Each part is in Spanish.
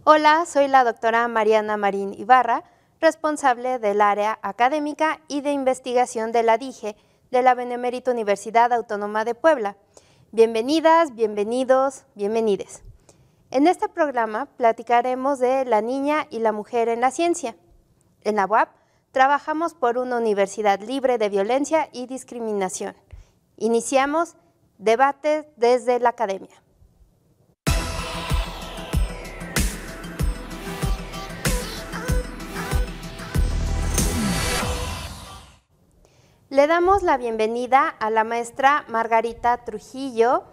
Hola, soy la doctora Mariana Marín Ibarra, responsable del área académica y de investigación de la DIGE de la Benemérita Universidad Autónoma de Puebla. Bienvenidas, bienvenidos, bienvenides. En este programa platicaremos de la niña y la mujer en la ciencia. En la UAP trabajamos por una universidad libre de violencia y discriminación. Iniciamos debates desde la academia. Le damos la bienvenida a la maestra Margarita Trujillo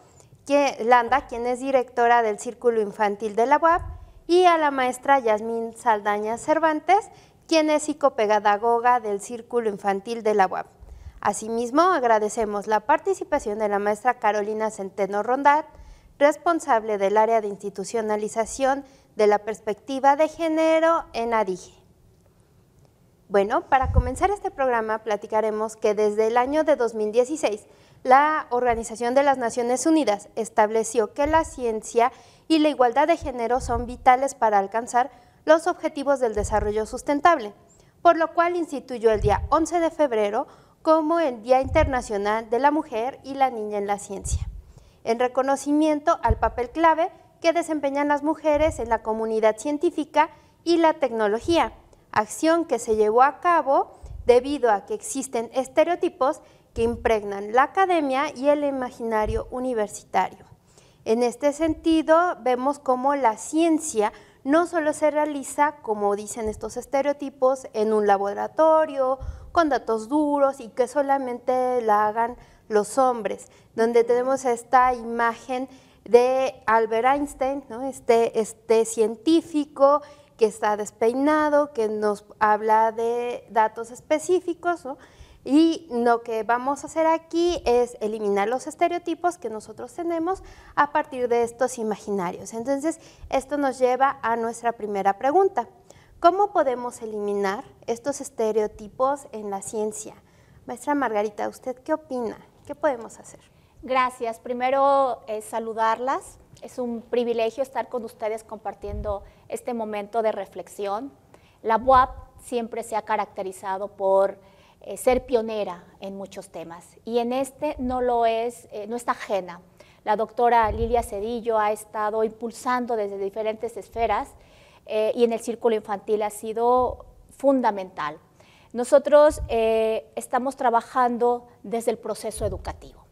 Landa, quien es directora del Círculo Infantil de la UAP, y a la maestra Yasmín Saldaña Cervantes, quien es psicopedagoga del Círculo Infantil de la UAP. Asimismo, agradecemos la participación de la maestra Carolina Centeno Rondat, responsable del área de institucionalización de la perspectiva de género en ADIGE. Bueno, para comenzar este programa platicaremos que desde el año de 2016 la Organización de las Naciones Unidas estableció que la ciencia y la igualdad de género son vitales para alcanzar los objetivos del desarrollo sustentable, por lo cual instituyó el día 11 de febrero como el Día Internacional de la Mujer y la Niña en la Ciencia, en reconocimiento al papel clave que desempeñan las mujeres en la comunidad científica y la tecnología, acción que se llevó a cabo debido a que existen estereotipos que impregnan la academia y el imaginario universitario. En este sentido, vemos cómo la ciencia no solo se realiza, como dicen estos estereotipos, en un laboratorio, con datos duros y que solamente la hagan los hombres, donde tenemos esta imagen de Albert Einstein, ¿no? este científico que está despeinado, que nos habla de datos específicos, ¿no? Y lo que vamos a hacer aquí es eliminar los estereotipos que nosotros tenemos a partir de estos imaginarios. Entonces, esto nos lleva a nuestra primera pregunta. ¿Cómo podemos eliminar estos estereotipos en la ciencia? Maestra Margarita, ¿usted qué opina? ¿Qué podemos hacer? Gracias. Primero, saludarlas. Es un privilegio estar con ustedes compartiendo este momento de reflexión. La UAP siempre se ha caracterizado por ser pionera en muchos temas y en este no está ajena. La doctora Lilia Cedillo ha estado impulsando desde diferentes esferas y en el Círculo Infantil ha sido fundamental. Nosotros estamos trabajando desde el proceso educativo.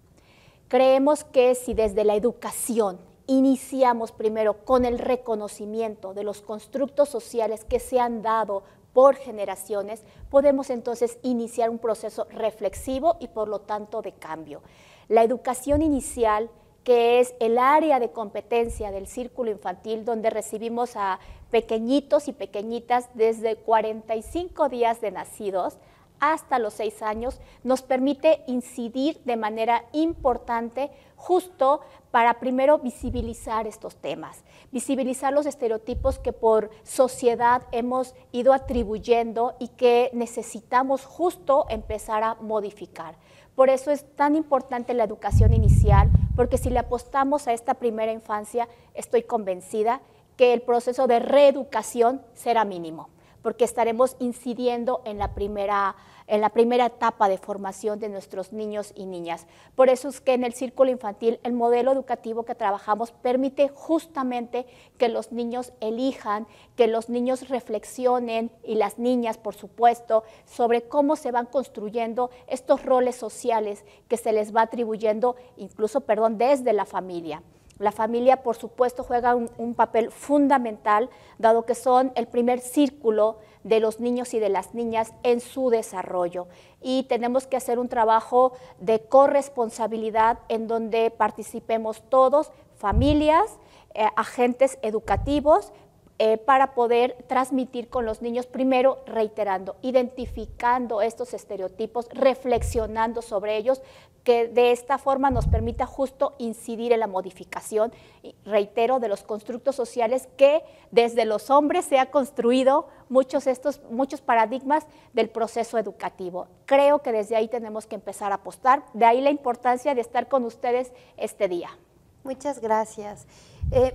Creemos que si desde la educación iniciamos primero con el reconocimiento de los constructos sociales que se han dado por generaciones, podemos entonces iniciar un proceso reflexivo y por lo tanto de cambio. La educación inicial, que es el área de competencia del Círculo Infantil, donde recibimos a pequeñitos y pequeñitas desde 45 días de nacidos hasta los 6 años, nos permite incidir de manera importante justo para primero visibilizar estos temas, visibilizar los estereotipos que por sociedad hemos ido atribuyendo y que necesitamos justo empezar a modificar. Por eso es tan importante la educación inicial, porque si le apostamos a esta primera infancia, estoy convencida que el proceso de reeducación será mínimo, porque estaremos incidiendo en la primera etapa de formación de nuestros niños y niñas. Por eso es que en el Círculo Infantil el modelo educativo que trabajamos permite justamente que los niños elijan, que los niños reflexionen, y las niñas, por supuesto, sobre cómo se van construyendo estos roles sociales que se les va atribuyendo, incluso, desde la familia. La familia, por supuesto, juega un papel fundamental, dado que son el primer círculo de los niños y de las niñas en su desarrollo. Y tenemos que hacer un trabajo de corresponsabilidad en donde participemos todos, familias, agentes educativos, para poder transmitir con los niños, primero reiterando, identificando estos estereotipos, reflexionando sobre ellos, que de esta forma nos permita justo incidir en la modificación, reitero, de los constructos sociales que desde los hombres se ha construido muchos paradigmas del proceso educativo. Creo que desde ahí tenemos que empezar a apostar, de ahí la importancia de estar con ustedes este día. Muchas gracias.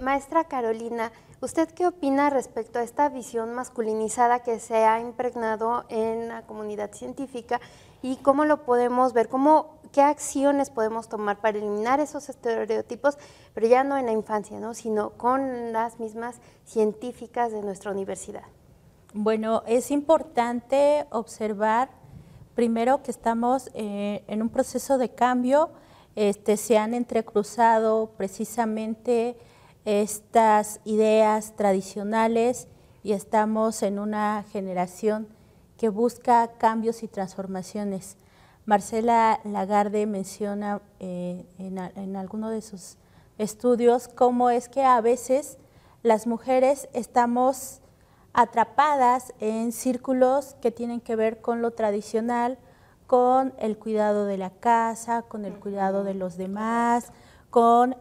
Maestra Carolina, ¿usted qué opina respecto a esta visión masculinizada que se ha impregnado en la comunidad científica y cómo lo podemos ver, qué acciones podemos tomar para eliminar esos estereotipos, pero ya no en la infancia, ¿no?, sino con las mismas científicas de nuestra universidad? Bueno, es importante observar primero que estamos en un proceso de cambio. Se han entrecruzado precisamente estas ideas tradicionales y estamos en una generación que busca cambios y transformaciones. Marcela Lagarde menciona en alguno de sus estudios cómo es que a veces las mujeres estamos atrapadas en círculos que tienen que ver con lo tradicional, con el cuidado de la casa, con el cuidado de los demás, con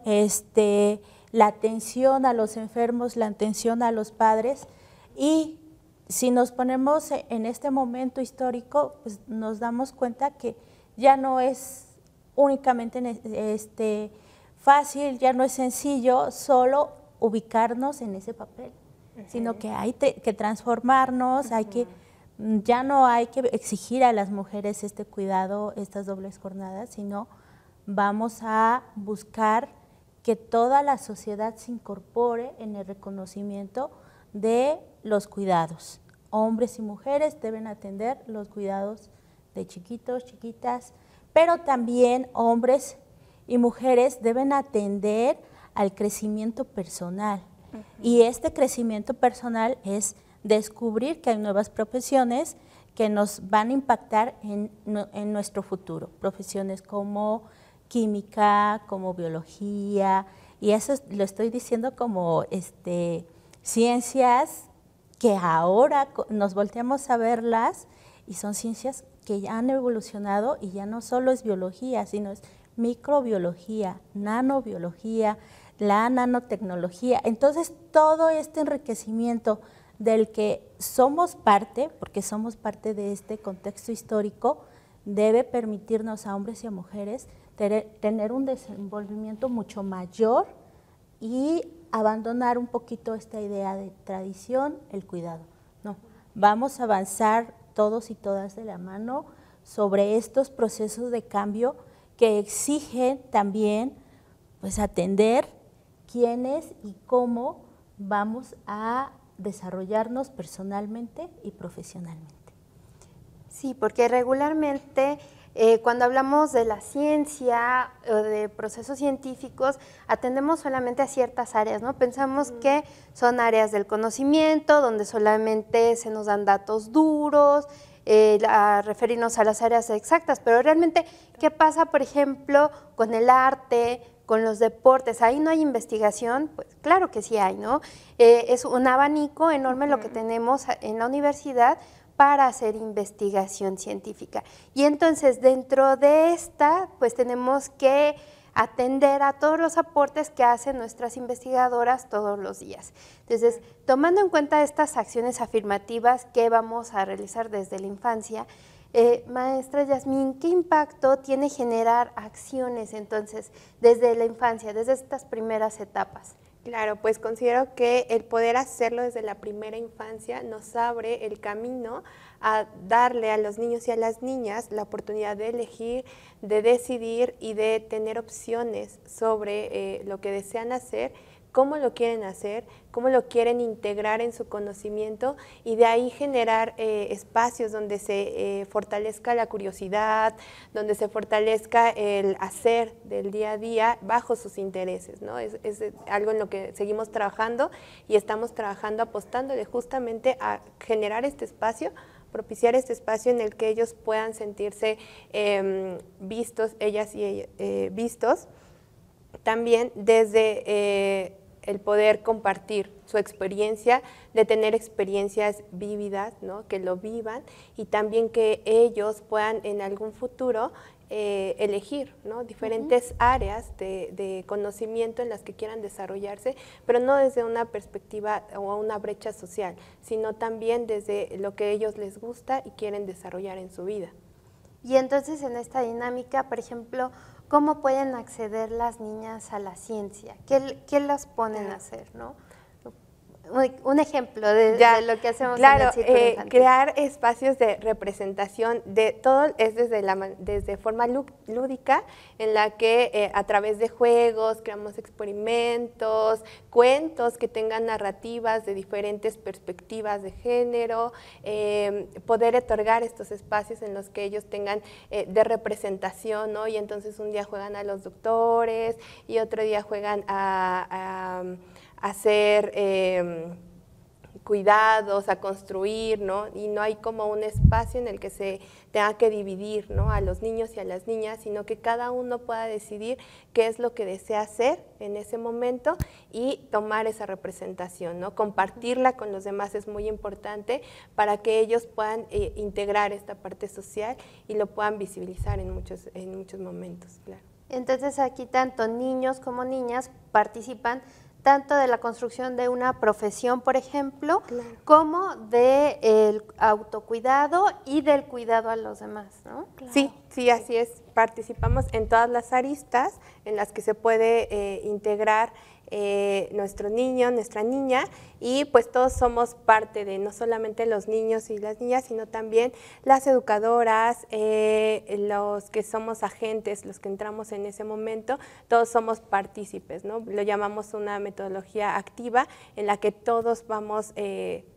la atención a los enfermos, la atención a los padres. Y si nos ponemos en este momento histórico, pues nos damos cuenta que ya no es únicamente fácil, ya no es sencillo solo ubicarnos en ese papel, sino que hay que transformarnos, ya no hay que exigir a las mujeres este cuidado, estas dobles jornadas, sino vamos a buscar que toda la sociedad se incorpore en el reconocimiento de los cuidados. Hombres y mujeres deben atender los cuidados de chiquitos, chiquitas, pero también hombres y mujeres deben atender al crecimiento personal. Y este crecimiento personal es descubrir que hay nuevas profesiones que nos van a impactar en nuestro futuro, profesiones como química, como biología, y eso lo estoy diciendo como ciencias que ahora nos volteamos a verlas y son ciencias que ya han evolucionado y ya no solo es biología, sino es microbiología, nanobiología, la nanotecnología. Entonces, todo este enriquecimiento del que somos parte, porque somos parte de este contexto histórico, debe permitirnos a hombres y a mujeres tener un desenvolvimiento mucho mayor y abandonar un poquito esta idea de tradición, el cuidado. No, vamos a avanzar todos y todas de la mano sobre estos procesos de cambio que exigen también pues atender quiénes y cómo vamos a desarrollarnos personalmente y profesionalmente. Sí, porque regularmente cuando hablamos de la ciencia o de procesos científicos, atendemos solamente a ciertas áreas, ¿no? Pensamos que son áreas del conocimiento, donde solamente se nos dan datos duros, a referirnos a las áreas exactas, pero realmente, ¿qué pasa, por ejemplo, con el arte, con los deportes? ¿Ahí no hay investigación? Pues claro que sí hay, ¿no? Es un abanico enorme lo que tenemos en la universidad para hacer investigación científica. Y entonces, dentro de esta, pues tenemos que atender a todos los aportes que hacen nuestras investigadoras todos los días. Entonces, tomando en cuenta estas acciones afirmativas que vamos a realizar desde la infancia, maestra Yasmín, ¿qué impacto tiene generar acciones entonces desde la infancia, desde estas primeras etapas? Claro, pues considero que el poder hacerlo desde la primera infancia nos abre el camino a darle a los niños y a las niñas la oportunidad de elegir, de decidir y de tener opciones sobre lo que desean hacer, cómo lo quieren hacer, cómo lo quieren integrar en su conocimiento y de ahí generar espacios donde se fortalezca la curiosidad, donde se fortalezca el hacer del día a día bajo sus intereses, ¿no? Es algo en lo que seguimos trabajando y estamos trabajando apostándole justamente a generar este espacio, propiciar este espacio en el que ellos puedan sentirse vistos, ellas y vistos. También desde el poder compartir su experiencia, de tener experiencias vívidas, ¿no? Que lo vivan y también que ellos puedan en algún futuro elegir, ¿no? Diferentes áreas de conocimiento en las que quieran desarrollarse, pero no desde una perspectiva o una brecha social, sino también desde lo que a ellos les gusta y quieren desarrollar en su vida. Y entonces en esta dinámica, por ejemplo, ¿cómo pueden acceder las niñas a la ciencia? ¿Qué las ponen a hacer, no? Un ejemplo de lo que hacemos en el círculo infantil. Crear espacios de representación de todo es desde forma lúdica, en la que a través de juegos creamos experimentos, cuentos que tengan narrativas de diferentes perspectivas de género, poder otorgar estos espacios en los que ellos tengan de representación, ¿no? Y entonces un día juegan a los doctores y otro día juegan a hacer cuidados, a construir, ¿no? Y no hay como un espacio en el que se tenga que dividir, ¿no?, a los niños y a las niñas, sino que cada uno pueda decidir qué es lo que desea hacer en ese momento y tomar esa representación, ¿no? Compartirla con los demás es muy importante para que ellos puedan integrar esta parte social y lo puedan visibilizar en muchos momentos, claro. Entonces aquí tanto niños como niñas participan tanto de la construcción de una profesión, por ejemplo, claro, como del autocuidado y del cuidado a los demás, ¿no? Claro. Sí, así es. Participamos en todas las aristas en las que se puede integrar nuestro niño, nuestra niña, y pues todos somos parte de no solamente los niños y las niñas, sino también las educadoras, los que somos agentes, los que entramos en ese momento, todos somos partícipes, ¿no? Lo llamamos una metodología activa en la que todos vamos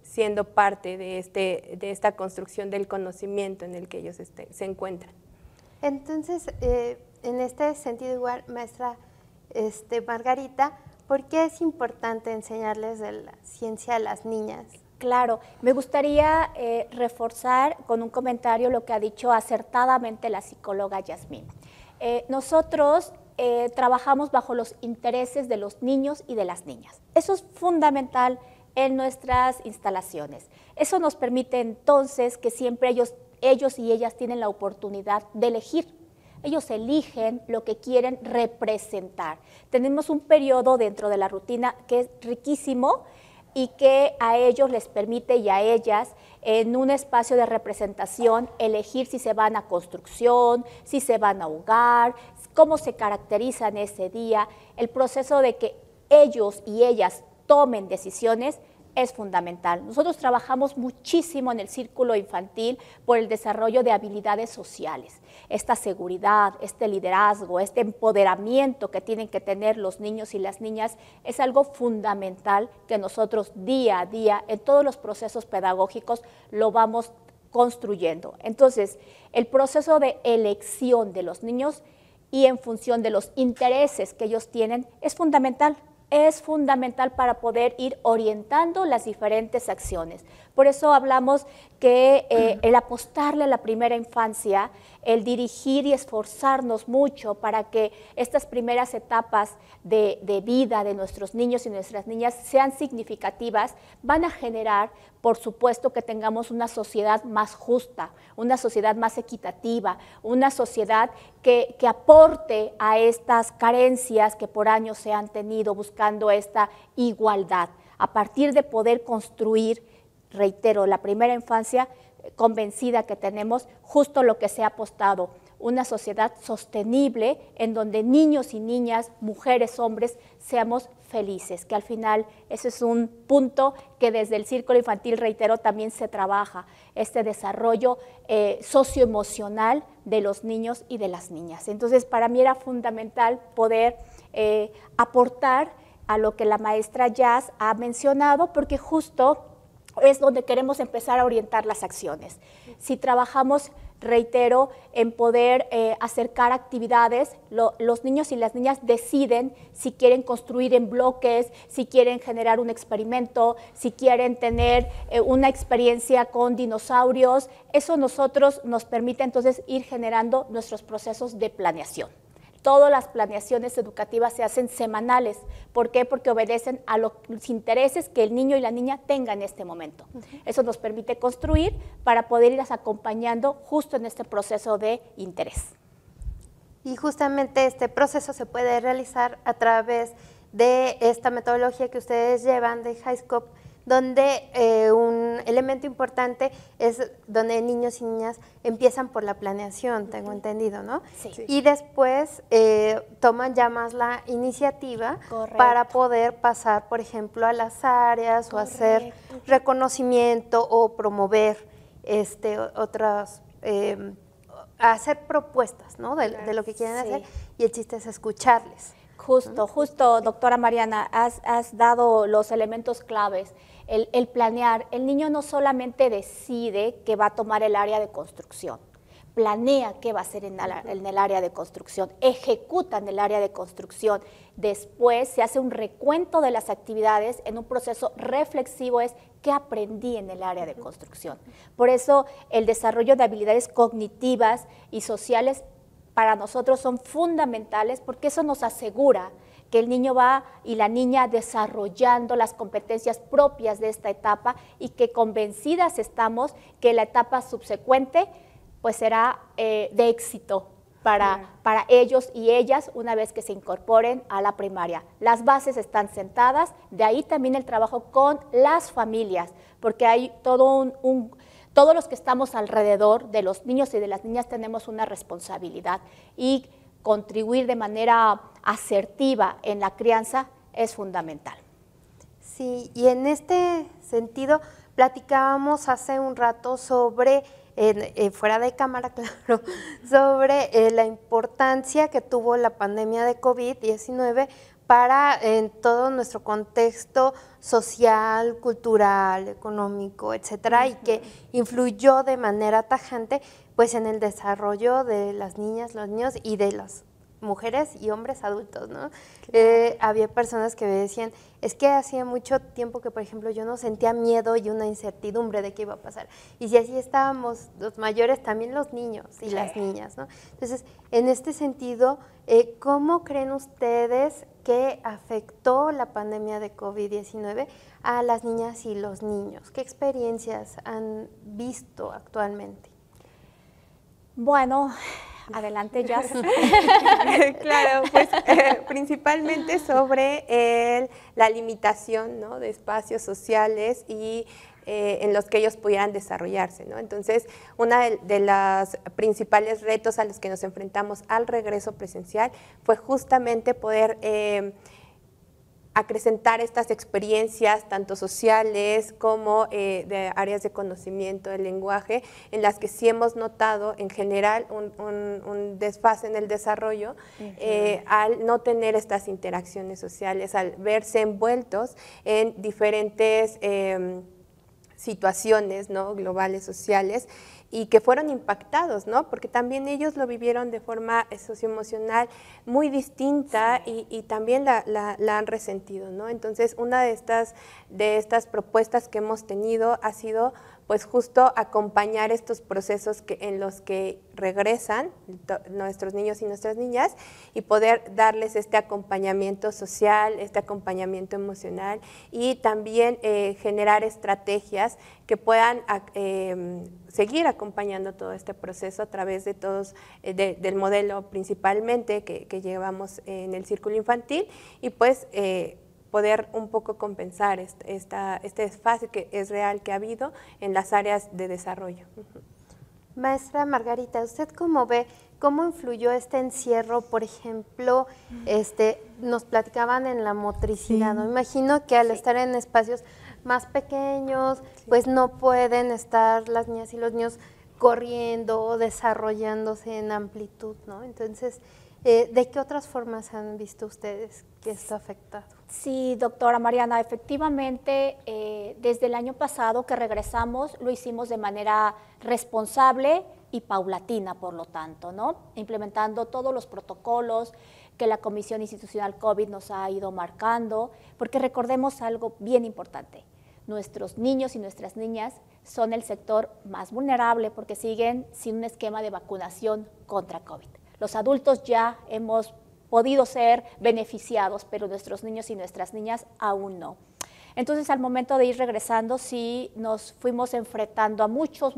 siendo parte de esta construcción del conocimiento en el que ellos se encuentran. Entonces, en este sentido igual, maestra Margarita, ¿por qué es importante enseñarles de la ciencia a las niñas? Claro, me gustaría reforzar con un comentario lo que ha dicho acertadamente la psicóloga Yasmín. Nosotros trabajamos bajo los intereses de los niños y de las niñas. Eso es fundamental en nuestras instalaciones. Eso nos permite entonces que siempre ellos y ellas tienen la oportunidad de elegir. Ellos eligen lo que quieren representar. Tenemos un periodo dentro de la rutina que es riquísimo y que a ellos les permite y a ellas en un espacio de representación elegir si se van a construcción, si se van a hogar, cómo se caracterizan ese día. El proceso de que ellos y ellas tomen decisiones es fundamental. Nosotros trabajamos muchísimo en el círculo infantil por el desarrollo de habilidades sociales. Esta seguridad, este liderazgo, este empoderamiento que tienen que tener los niños y las niñas es algo fundamental que nosotros día a día en todos los procesos pedagógicos lo vamos construyendo. Entonces, el proceso de elección de los niños y en función de los intereses que ellos tienen es fundamental. Es fundamental para poder ir orientando las diferentes acciones. Por eso hablamos que el apostarle a la primera infancia, el dirigir y esforzarnos mucho para que estas primeras etapas de vida de nuestros niños y nuestras niñas sean significativas, van a generar, por supuesto, que tengamos una sociedad más justa, una sociedad más equitativa, una sociedad que aporte a estas carencias que por años se han tenido buscando esta igualdad. A partir de poder construir, reitero, la primera infancia, convencida que tenemos justo lo que se ha apostado, una sociedad sostenible en donde niños y niñas, mujeres, hombres, seamos felices, que al final ese es un punto que desde el círculo infantil, reitero, también se trabaja, este desarrollo socioemocional de los niños y de las niñas. Entonces, para mí era fundamental poder aportar a lo que la maestra Jazz ha mencionado, porque justo es donde queremos empezar a orientar las acciones. Si trabajamos, reitero, en poder acercar actividades, los niños y las niñas deciden si quieren construir en bloques, si quieren generar un experimento, si quieren tener una experiencia con dinosaurios. Eso nos permite entonces ir generando nuestros procesos de planeación. Todas las planeaciones educativas se hacen semanales. ¿Por qué? Porque obedecen a los intereses que el niño y la niña tengan en este momento. Eso nos permite construir para poder irlas acompañando justo en este proceso de interés. Y justamente este proceso se puede realizar a través de esta metodología que ustedes llevan de HighScope, donde un elemento importante es donde niños y niñas empiezan por la planeación, tengo entendido, ¿no? Sí. Y después toman ya más la iniciativa Correcto. para poder pasar, por ejemplo, a las áreas o hacer reconocimiento o promover otras, hacer propuestas, ¿no? De lo que quieren Sí. hacer, y el chiste es escucharles. Justo, doctora Mariana, has dado los elementos claves. El planear, el niño no solamente decide que va a tomar el área de construcción, planea qué va a hacer en el área de construcción, ejecuta en el área de construcción, después se hace un recuento de las actividades en un proceso reflexivo, es qué aprendí en el área de construcción. Por eso el desarrollo de habilidades cognitivas y sociales para nosotros son fundamentales, porque eso nos asegura que el niño va y la niña desarrollando las competencias propias de esta etapa y que convencidas estamos que la etapa subsecuente pues será de éxito para ellos y ellas una vez que se incorporen a la primaria. Las bases están sentadas, de ahí también el trabajo con las familias, porque hay todo todos los que estamos alrededor de los niños y de las niñas tenemos una responsabilidad, y contribuir de manera asertiva en la crianza es fundamental. Sí, y en este sentido platicábamos hace un rato sobre, fuera de cámara, claro, sobre la importancia que tuvo la pandemia de COVID-19 para en todo nuestro contexto social, cultural, económico, etcétera, y que influyó de manera tajante pues en el desarrollo de las niñas, los niños y de las mujeres y hombres adultos, ¿no? Había personas que me decían, es que hacía mucho tiempo que, por ejemplo, yo no sentía miedo y una incertidumbre de qué iba a pasar. Y si así estábamos los mayores, también los niños y las niñas, ¿no? Entonces, en este sentido, ¿cómo creen ustedes que afectó la pandemia de COVID-19 a las niñas y los niños? ¿Qué experiencias han visto actualmente? Bueno, adelante, Jazz. Claro, pues principalmente sobre la limitación, ¿no?, de espacios sociales y en los que ellos pudieran desarrollarse, ¿no? Entonces, uno de los principales retos a los que nos enfrentamos al regreso presencial fue justamente poder acrecentar estas experiencias, tanto sociales como de áreas de conocimiento del lenguaje, en las que sí hemos notado en general un desfase en el desarrollo al no tener estas interacciones sociales, al verse envueltos en diferentes situaciones, ¿no?, globales, sociales, y que fueron impactados, ¿no?, porque también ellos lo vivieron de forma socioemocional muy distinta, y también la han resentido, ¿no? Entonces, una de estas propuestas que hemos tenido ha sido pues justo acompañar estos procesos en los que regresan nuestros niños y nuestras niñas, y poder darles este acompañamiento social, este acompañamiento emocional, y también generar estrategias que puedan seguir acompañando todo este proceso a través de del modelo principalmente que llevamos en el círculo infantil, y pues poder un poco compensar este desfase que es real que ha habido en las áreas de desarrollo. Maestra Margarita, ¿usted cómo ve, cómo influyó este encierro, por ejemplo, nos platicaban en la motricidad, ¿no? Imagino que al estar en espacios más pequeños, pues no pueden estar las niñas y los niños corriendo, desarrollándose en amplitud, ¿no? Entonces, ¿de qué otras formas han visto ustedes que esto ha afectado? Sí, doctora Mariana, efectivamente, desde el año pasado que regresamos, lo hicimos de manera responsable y paulatina, por lo tanto, ¿no? Implementando todos los protocolos que la Comisión Institucional COVID nos ha ido marcando, porque recordemos algo bien importante: nuestros niños y nuestras niñas son el sector más vulnerable porque siguen sin un esquema de vacunación contra COVID. Los adultos ya hemos podido ser beneficiados, pero nuestros niños y nuestras niñas aún no. Entonces, al momento de ir regresando, sí nos fuimos enfrentando a muchos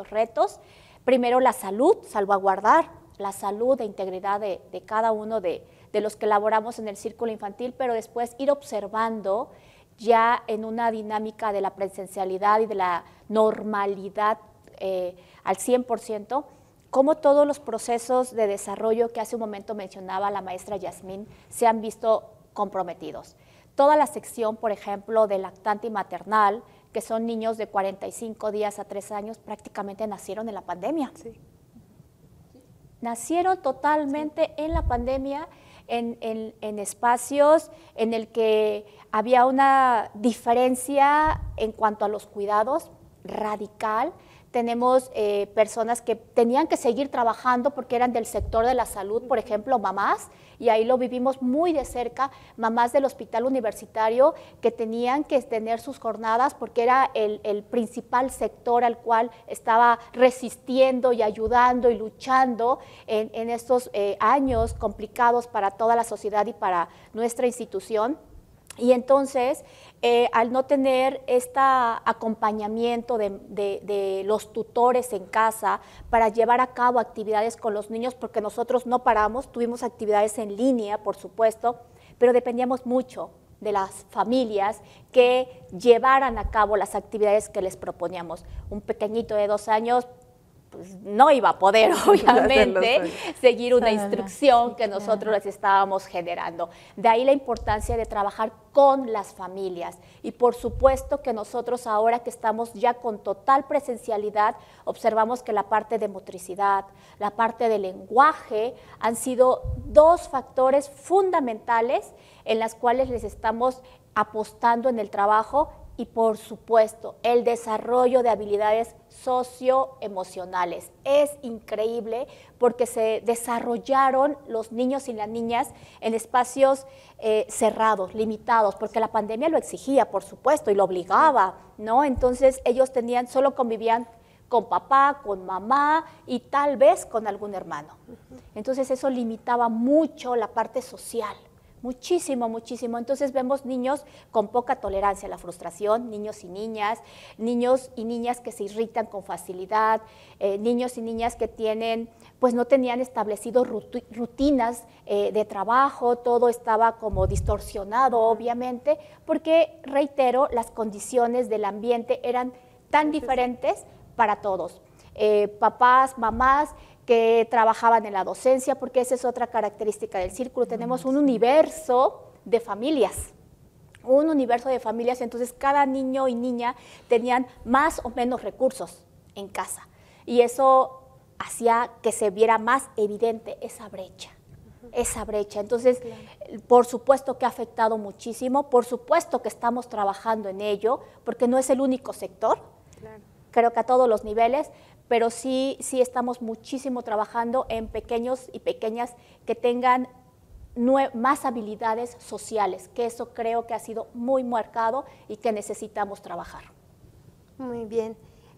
retos. Primero, la salud, salvaguardar la salud e integridad de cada uno de los que laboramos en el círculo infantil, pero después ir observando ya en una dinámica de la presencialidad y de la normalidad al 100%, cómo todos los procesos de desarrollo que hace un momento mencionaba la maestra Yasmín se han visto comprometidos. Toda la sección, por ejemplo, de lactante y maternal, que son niños de 45 días a 3 años, prácticamente nacieron en la pandemia. Sí. Nacieron totalmente en la pandemia, en espacios en el que había una diferencia en cuanto a los cuidados radical. Tenemos personas que tenían que seguir trabajando porque eran del sector de la salud, por ejemplo, mamás, y ahí lo vivimos muy de cerca, mamás del hospital universitario que tenían que tener sus jornadas porque era el principal sector al cual estaba resistiendo y ayudando y luchando en estos años complicados para toda la sociedad y para nuestra institución. Y entonces, al no tener este acompañamiento de los tutores en casa para llevar a cabo actividades con los niños, porque nosotros no paramos, tuvimos actividades en línea, por supuesto, pero dependíamos mucho de las familias que llevaran a cabo las actividades que les proponíamos. Un pequeñito de 2 años, pues no iba a poder, obviamente, seguir una instrucción que nosotros les estábamos generando. De ahí la importancia de trabajar con las familias. Y por supuesto que nosotros ahora que estamos ya con total presencialidad, observamos que la parte de motricidad, la parte de lenguaje, han sido 2 factores fundamentales en las cuales les estamos apostando en el trabajo. Y por supuesto, el desarrollo de habilidades socioemocionales. Es increíble porque se desarrollaron los niños y las niñas en espacios cerrados, limitados, porque la pandemia lo exigía, por supuesto, y lo obligaba, ¿no? Entonces ellos solo convivían con papá, con mamá y tal vez con algún hermano. Entonces eso limitaba mucho la parte social. Muchísimo, muchísimo. Entonces vemos niños con poca tolerancia a la frustración, niños y niñas que se irritan con facilidad, niños y niñas que no tenían establecido rutinas de trabajo, todo estaba como distorsionado, obviamente, porque, reitero, las condiciones del ambiente eran tan diferentes para todos. Papás, mamás, que trabajaban en la docencia, porque esa es otra característica del círculo. Tenemos un universo de familias, entonces cada niño y niña tenían más o menos recursos en casa, y eso hacía que se viera más evidente esa brecha. Entonces, por supuesto que ha afectado muchísimo, por supuesto que estamos trabajando en ello, porque no es el único sector, creo que a todos los niveles, pero sí estamos muchísimo trabajando en pequeños y pequeñas que tengan más habilidades sociales, que eso creo que ha sido muy marcado y que necesitamos trabajar. Muy bien.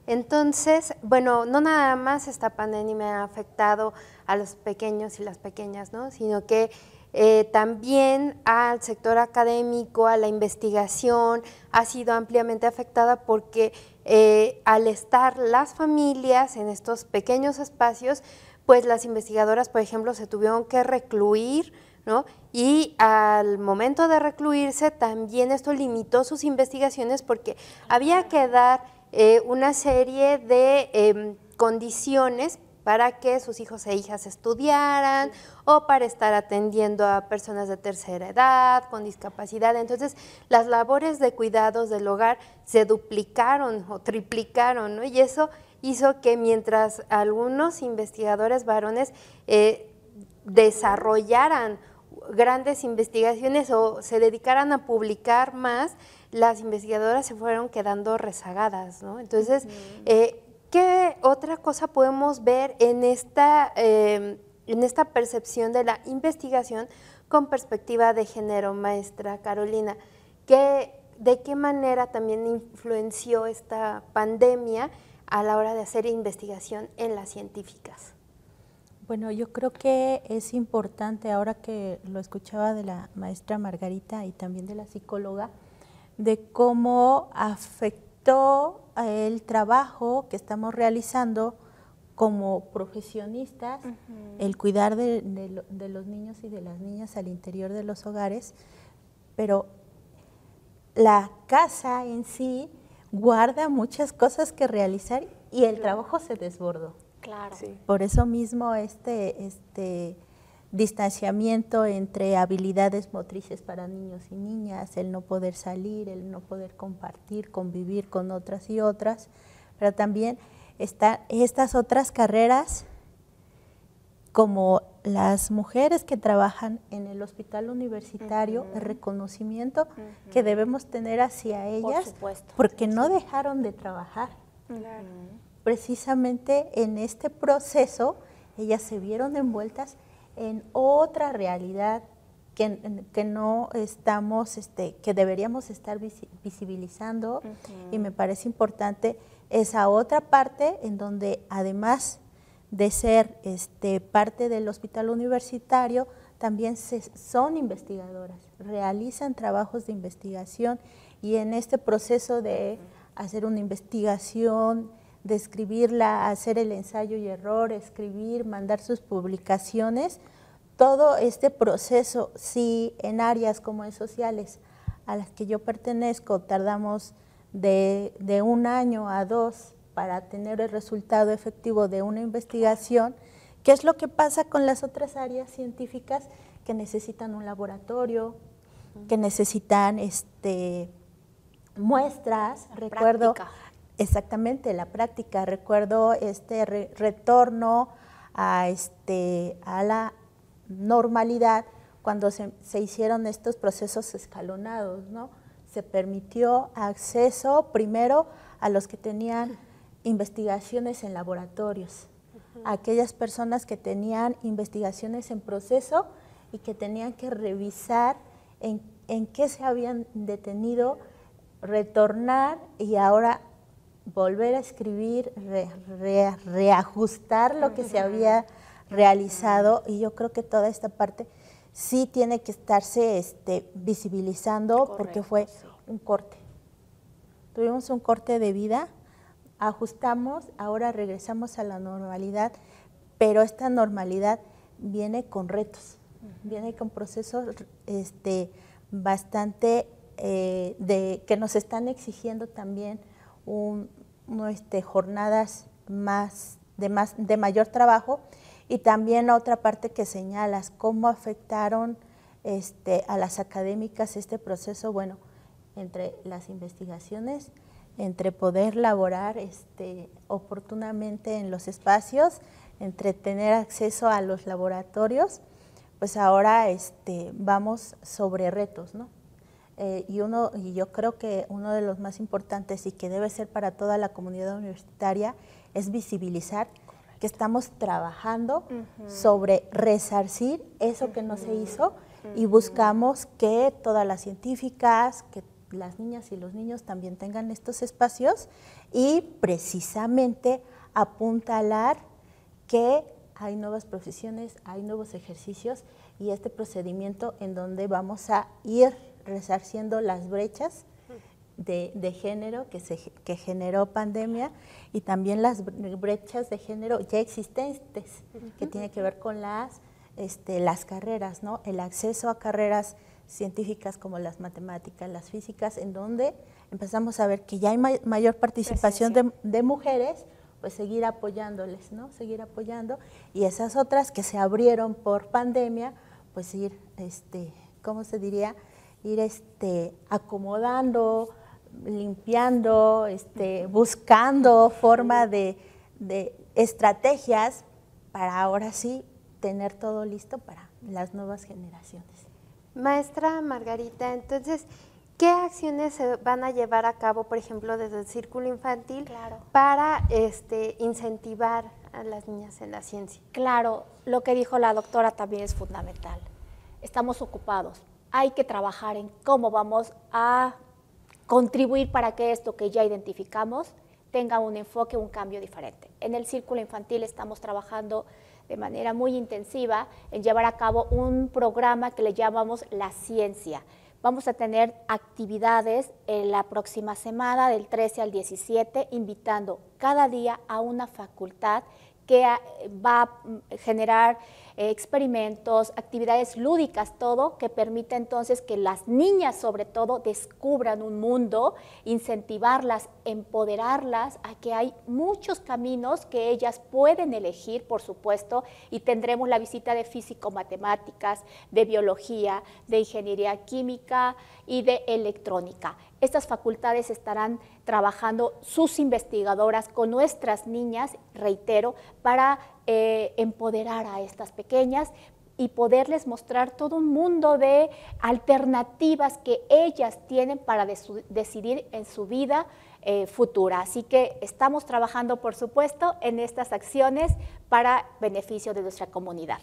Entonces, bueno, no nada más esta pandemia ha afectado a los pequeños y las pequeñas, ¿no? Sino que también al sector académico, a la investigación, ha sido ampliamente afectada porque al estar las familias en estos pequeños espacios, pues las investigadoras, por ejemplo, se tuvieron que recluir, ¿no? Y al momento de recluirse también esto limitó sus investigaciones porque había que dar una serie de condiciones para que sus hijos e hijas estudiaran o para estar atendiendo a personas de tercera edad, con discapacidad. Entonces, las labores de cuidados del hogar se duplicaron o triplicaron, ¿no? Y eso hizo que mientras algunos investigadores varones desarrollaran grandes investigaciones o se dedicaran a publicar más, las investigadoras se fueron quedando rezagadas, ¿no? Entonces, ¿qué otra cosa podemos ver en esta percepción de la investigación con perspectiva de género, maestra Carolina? ¿De qué manera también influenció esta pandemia a la hora de hacer investigación en las científicas? Bueno, yo creo que es importante, ahora que lo escuchaba de la maestra Margarita y también de la psicóloga, de cómo afectó el trabajo que estamos realizando como profesionistas, el cuidar de los niños y de las niñas al interior de los hogares, pero la casa en sí guarda muchas cosas que realizar y el trabajo se desbordó. Claro. Sí. Por eso mismo este distanciamiento entre habilidades motrices para niños y niñas, el no poder salir, el no poder compartir, convivir con otras y otras, pero también están estas otras carreras como las mujeres que trabajan en el hospital universitario, el reconocimiento que debemos tener hacia ellas, supuesto. porque no dejaron de trabajar. Claro. Precisamente en este proceso, ellas se vieron envueltas en otra realidad que no estamos, que deberíamos estar visibilizando, y me parece importante esa otra parte en donde además de ser parte del hospital universitario, también son investigadoras, realizan trabajos de investigación, y en este proceso de hacer una investigación, de escribirla, hacer el ensayo y error, escribir, mandar sus publicaciones, todo este proceso, si en áreas como en sociales a las que yo pertenezco tardamos de 1 año a 2 para tener el resultado efectivo de una investigación, ¿qué es lo que pasa con las otras áreas científicas que necesitan un laboratorio, que necesitan muestras? Recuerdo exactamente la práctica, recuerdo retorno a la normalidad cuando se hicieron estos procesos escalonados, ¿no? Se permitió acceso primero a los que tenían investigaciones en laboratorios, a aquellas personas que tenían investigaciones en proceso y que tenían que revisar en qué se habían detenido, retornar y ahora volver a escribir, reajustar lo que se había realizado, y yo creo que toda esta parte sí tiene que estarse visibilizando. Correcto, porque fue un corte. Tuvimos un corte de vida, ajustamos, ahora regresamos a la normalidad, pero esta normalidad viene con retos, viene con procesos bastante que nos están exigiendo también jornadas de mayor trabajo. Y también otra parte que señalas, cómo afectaron a las académicas este proceso, bueno, entre las investigaciones, entre poder laborar oportunamente en los espacios, entre tener acceso a los laboratorios, pues ahora vamos sobre retos, ¿no? Y yo creo que uno de los más importantes y que debe ser para toda la comunidad universitaria es visibilizar que estamos trabajando sobre resarcir eso que no se hizo, y buscamos que todas las científicas, que las niñas y los niños también tengan estos espacios, y precisamente apuntalar que hay nuevas profesiones, hay nuevos ejercicios, y este procedimiento en donde vamos a ir resarciendo las brechas de género que generó pandemia, y también las brechas de género ya existentes, que tiene que ver con las carreras, ¿no? El acceso a carreras científicas como las matemáticas, las físicas, en donde empezamos a ver que ya hay mayor participación de mujeres, pues seguir apoyándoles, ¿no? Seguir apoyando, y esas otras que se abrieron por pandemia, pues ir, ¿cómo se diría? Ir acomodando, limpiando, buscando forma de estrategias para ahora sí tener todo listo para las nuevas generaciones. Maestra Margarita, entonces, ¿qué acciones se van a llevar a cabo, por ejemplo, desde el Círculo Infantil para incentivar a las niñas en la ciencia? Claro, lo que dijo la doctora también es fundamental. Estamos ocupados. Hay que trabajar en cómo vamos a contribuir para que esto que ya identificamos tenga un enfoque, un cambio diferente. En el Círculo Infantil estamos trabajando de manera muy intensiva en llevar a cabo un programa que le llamamos La Ciencia. Vamos a tener actividades en la próxima semana, del 13 al 17, invitando cada día a una facultad que va a generar experimentos, actividades lúdicas, todo que permita entonces que las niñas sobre todo descubran un mundo, incentivarlas, empoderarlas a que hay muchos caminos que ellas pueden elegir, por supuesto, y tendremos la visita de físico-matemáticas, de biología, de ingeniería química y de electrónica. Estas facultades estarán trabajando sus investigadoras con nuestras niñas, reitero, para empoderar a estas pequeñas y poderles mostrar todo un mundo de alternativas que ellas tienen para decidir en su vida futura. Así que estamos trabajando, por supuesto, en estas acciones para beneficio de nuestra comunidad.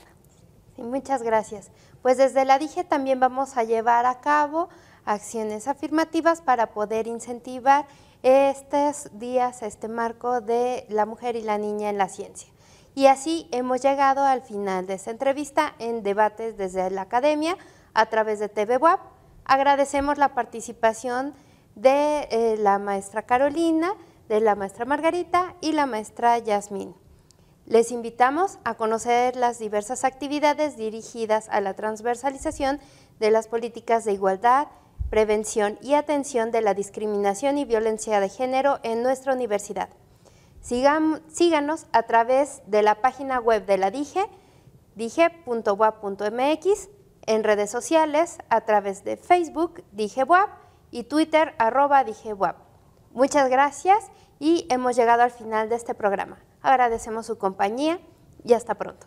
Sí, muchas gracias. Pues desde la DIGE también vamos a llevar a cabo acciones afirmativas para poder incentivar estos días, este marco de la mujer y la niña en la ciencia. Y así hemos llegado al final de esta entrevista en Debates desde la Academia a través de TV WAP. Agradecemos la participación de la maestra Carolina, de la maestra Margarita y la maestra Yasmín. Les invitamos a conocer las diversas actividades dirigidas a la transversalización de las políticas de igualdad, prevención y atención de la discriminación y violencia de género en nuestra universidad. Síganos a través de la página web de la DIGE, dige.wap.mx, en redes sociales a través de Facebook, DIGEWAP, y Twitter, @DIGEWAP. Muchas gracias y hemos llegado al final de este programa. Agradecemos su compañía y hasta pronto.